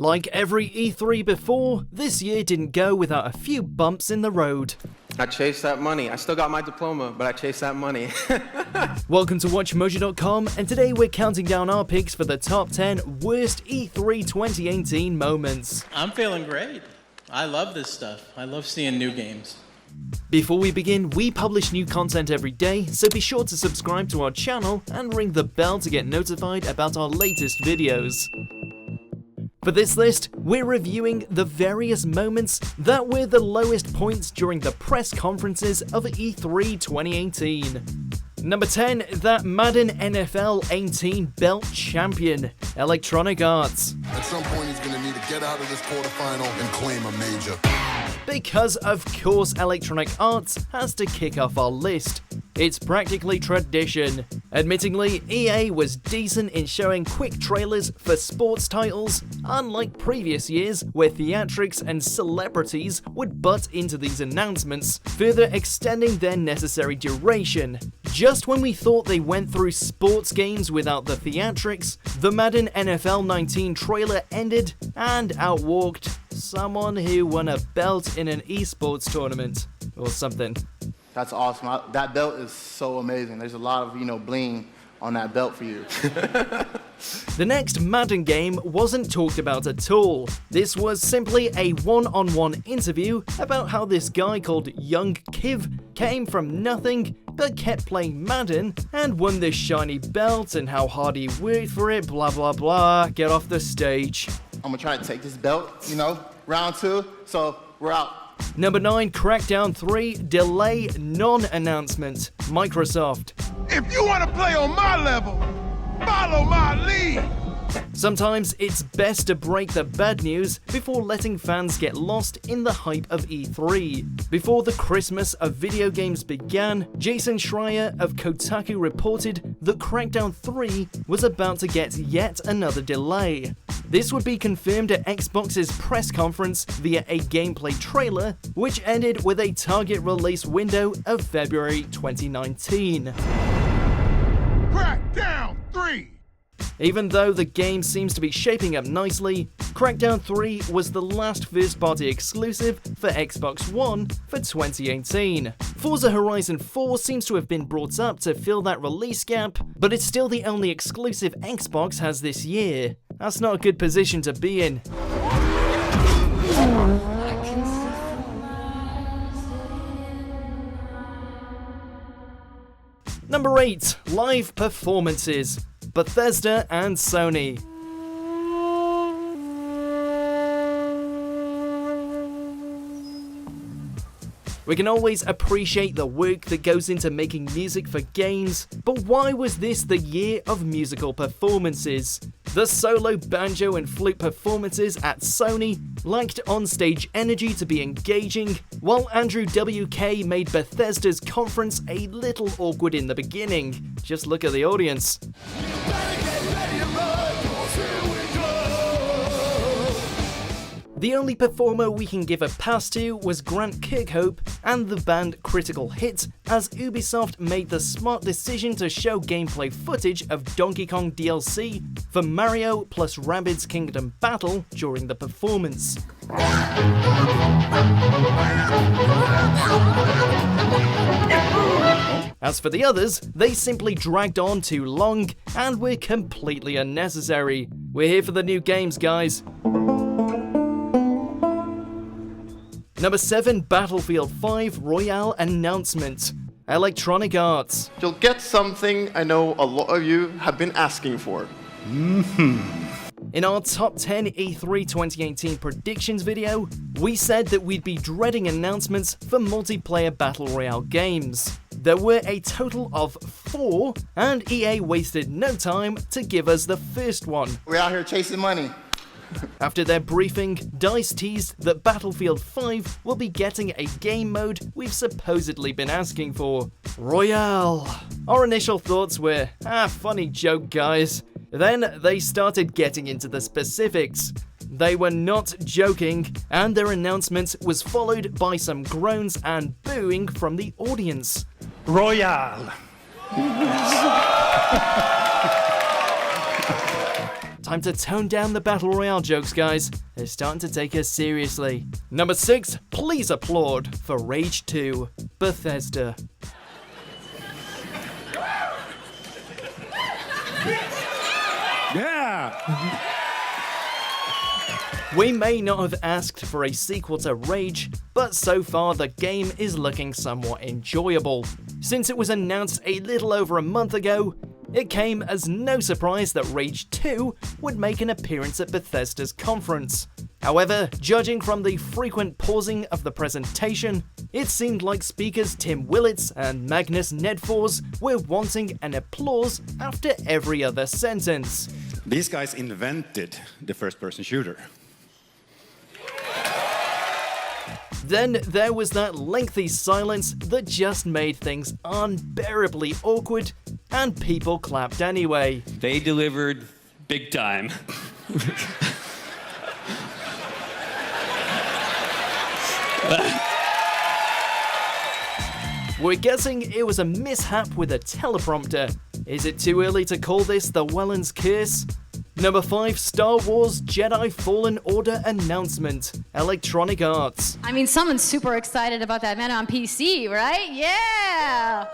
Like every E3 before, this year didn't go without a few bumps in the road. I chased that money. I still got my diploma, but I chased that money. Welcome to WatchMojo.com, and today we're counting down our picks for the top 10 worst E3 2018 moments. I'm feeling great. I love this stuff. I love seeing new games. Before we begin, we publish new content every day, so be sure to subscribe to our channel and ring the bell to get notified about our latest videos. For this list, we're reviewing the various moments that were the lowest points during the press conferences of E3 2018. Number 10, that Madden NFL 18 belt champion, Electronic Arts. At some point he's going to need to get out of this quarterfinal and claim a major. Because of course Electronic Arts has to kick off our list. It's practically tradition. Admittingly, EA was decent in showing quick trailers for sports titles, unlike previous years where theatrics and celebrities would butt into these announcements, further extending their necessary duration. Just when we thought they went through sports games without the theatrics, the Madden NFL 19 trailer ended and out walked someone who won a belt in an esports tournament or something. That's awesome. That belt is so amazing. There's a lot of, bling on that belt for you. The next Madden game wasn't talked about at all. This was simply a one-on-one interview about how this guy called Young Kiv came from nothing but kept playing Madden and won this shiny belt and how hard he worked for it, blah blah blah, get off the stage. I'm gonna try to take this belt, round 2, so we're out. Number 9, Crackdown 3 delay non-announcement, Microsoft. If you want to play on my level, follow my lead. Sometimes it's best to break the bad news before letting fans get lost in the hype of E3. Before the Christmas of video games began, Jason Schreier of Kotaku reported that Crackdown 3 was about to get yet another delay. This would be confirmed at Xbox's press conference via a gameplay trailer, which ended with a target release window of February 2019. Crackdown 3. Even though the game seems to be shaping up nicely, Crackdown 3 was the last first-party exclusive for Xbox One for 2018. Forza Horizon 4 seems to have been brought up to fill that release gap, but it's still the only exclusive Xbox has this year. That's not a good position to be in. Number 8, live performances, Bethesda and Sony. We can always appreciate the work that goes into making music for games, but why was this the year of musical performances? The solo banjo and flute performances at Sony lacked onstage energy to be engaging, while Andrew WK made Bethesda's conference a little awkward in the beginning. Just look at the audience. The only performer we can give a pass to was Grant Kirkhope and the band Critical Hit, as Ubisoft made the smart decision to show gameplay footage of Donkey Kong DLC for Mario plus Rabbids Kingdom Battle during the performance. As for the others, they simply dragged on too long and were completely unnecessary. We're here for the new games, guys. Number 7, Battlefield 5 Royale announcement, Electronic Arts. You'll get something I know a lot of you have been asking for. In our top 10 E3 2018 predictions video, we said that we'd be dreading announcements for multiplayer Battle Royale games. There were a total of 4, and EA wasted no time to give us the first one. We're out here chasing money. After their briefing, DICE teased that Battlefield 5 will be getting a game mode we've supposedly been asking for, Royale. Our initial thoughts were, funny joke guys. Then they started getting into the specifics. They were not joking, and their announcement was followed by some groans and booing from the audience. Royale. time to tone down the Battle Royale jokes, guys. They're starting to take us seriously. Number 6, please applaud for Rage 2, Bethesda. Yeah! We may not have asked for a sequel to Rage, but so far the game is looking somewhat enjoyable. Since it was announced a little over a month ago, it came as no surprise that Rage 2 would make an appearance at Bethesda's conference. However, judging from the frequent pausing of the presentation, it seemed like speakers Tim Willits and Magnus Nedfors were wanting an applause after every other sentence. These guys invented the first-person shooter. Then there was that lengthy silence that just made things unbearably awkward, and people clapped anyway. They delivered big time. We're guessing it was a mishap with a teleprompter. Is it too early to call this the Welland's curse? Number 5, Star Wars Jedi Fallen Order announcement. Electronic Arts. I mean, someone's super excited about that man on PC, right? Yeah!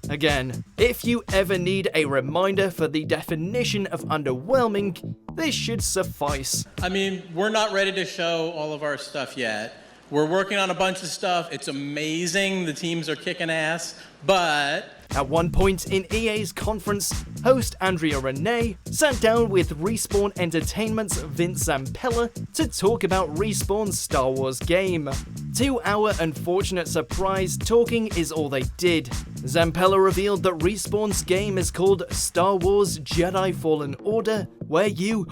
Again, if you ever need a reminder for the definition of underwhelming, this should suffice. I mean, we're not ready to show all of our stuff yet. We're working on a bunch of stuff. It's amazing. The teams are kicking ass, but... At one point in EA's conference, host Andrea Renee sat down with Respawn Entertainment's Vince Zampella to talk about Respawn's Star Wars game. To our unfortunate surprise, talking is all they did. Zampella revealed that Respawn's game is called Star Wars Jedi Fallen Order, where you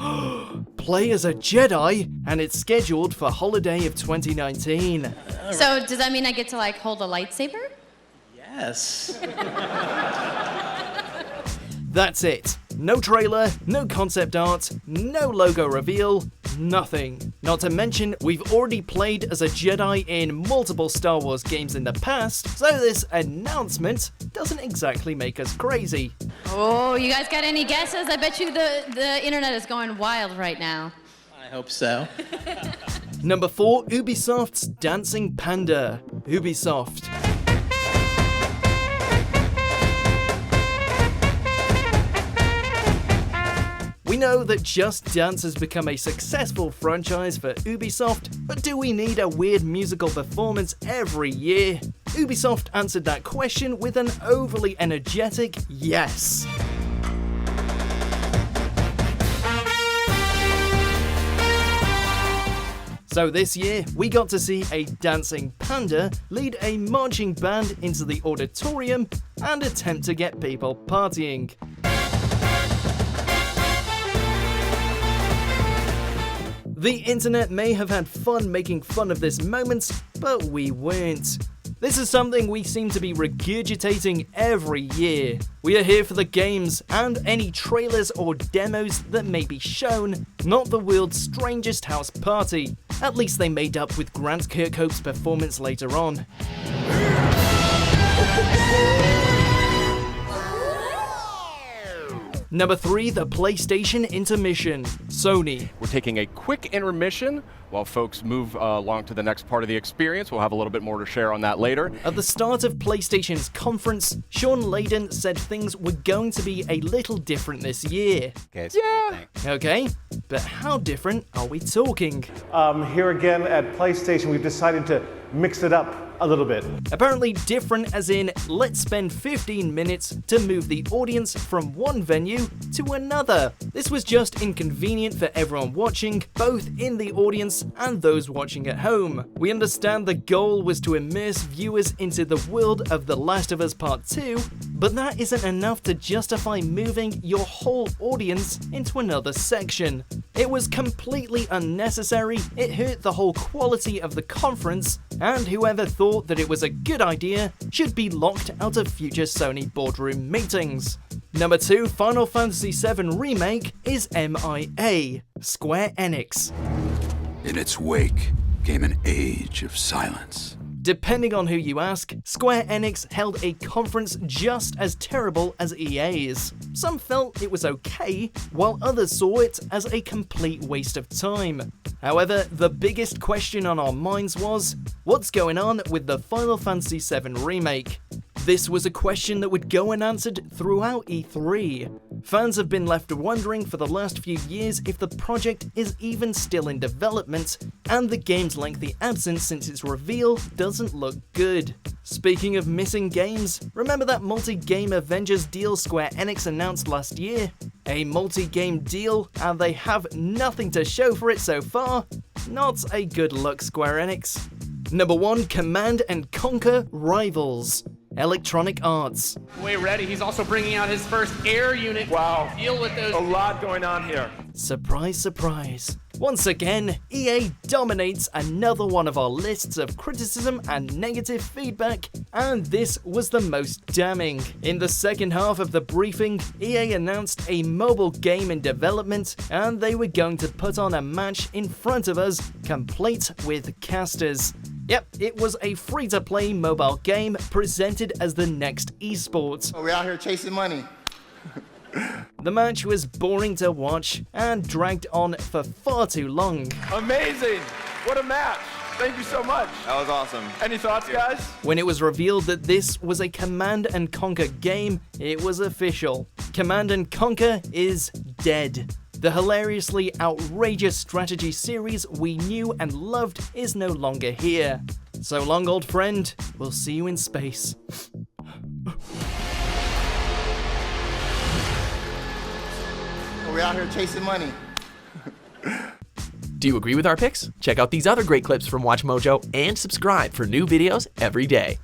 play as a Jedi, and it's scheduled for holiday of 2019. So does that mean I get to like hold a lightsaber? Yes. That's it. No trailer, no concept art, no logo reveal, nothing. Not to mention, we've already played as a Jedi in multiple Star Wars games in the past, so this announcement doesn't exactly make us crazy. Oh, you guys got any guesses? I bet you the internet is going wild right now. I hope so. Number 4, Ubisoft's Dancing Panda. Ubisoft. We know that Just Dance has become a successful franchise for Ubisoft, but do we need a weird musical performance every year? Ubisoft answered that question with an overly energetic yes. So this year, we got to see a dancing panda lead a marching band into the auditorium and attempt to get people partying. The internet may have had fun making fun of this moment, but we weren't. This is something we seem to be regurgitating every year. We are here for the games and any trailers or demos that may be shown, not the world's strangest house party. At least they made up with Grant Kirkhope's performance later on. Number 3, the PlayStation Intermission. Sony. We're taking a quick intermission while folks move along to the next part of the experience. We'll have a little bit more to share on that later. At the start of PlayStation's conference, Sean Layden said things were going to be a little different this year. Okay, so Okay, but how different are we talking? Here again at PlayStation, we've decided to mix it up a little bit. Apparently different as in, let's spend 15 minutes to move the audience from one venue to another. This was just inconvenient for everyone watching, both in the audience and those watching at home. We understand the goal was to immerse viewers into the world of The Last of Us Part 2, but that isn't enough to justify moving your whole audience into another section. It was completely unnecessary, it hurt the whole quality of the conference, and whoever thought that it was a good idea should be locked out of future Sony boardroom meetings. Number 2, Final Fantasy VII Remake is MIA, Square Enix. In its wake came an age of silence. Depending on who you ask, Square Enix held a conference just as terrible as EA's. Some felt it was okay, while others saw it as a complete waste of time. However, the biggest question on our minds was, what's going on with the Final Fantasy VII Remake? This was a question that would go unanswered throughout E3. Fans have been left wondering for the last few years if the project is even still in development, and the game's lengthy absence since its reveal doesn't look good. Speaking of missing games, remember that multi-game Avengers deal Square Enix announced last year? A multi-game deal, and they have nothing to show for it so far? Not a good look, Square Enix. Number 1, Command & Conquer Rivals. Electronic Arts. Way ready. He's also bringing out his first air unit. Wow. Deal with those. A lot going on here. Surprise, surprise. Once again, EA dominates another one of our lists of criticism and negative feedback, and this was the most damning. In the second half of the briefing, EA announced a mobile game in development, and they were going to put on a match in front of us, complete with casters. Yep, it was a free-to-play mobile game presented as the next esports. We're out here chasing money. The match was boring to watch and dragged on for far too long. Amazing. What a match. Thank you so much. That was awesome. Any thoughts, guys? When it was revealed that this was a Command & Conquer game, it was official. Command & Conquer is dead. The hilariously outrageous strategy series we knew and loved is no longer here. So long, old friend. We'll see you in space. We're out here chasing money. Do you agree with our picks? Check out these other great clips from WatchMojo and subscribe for new videos every day.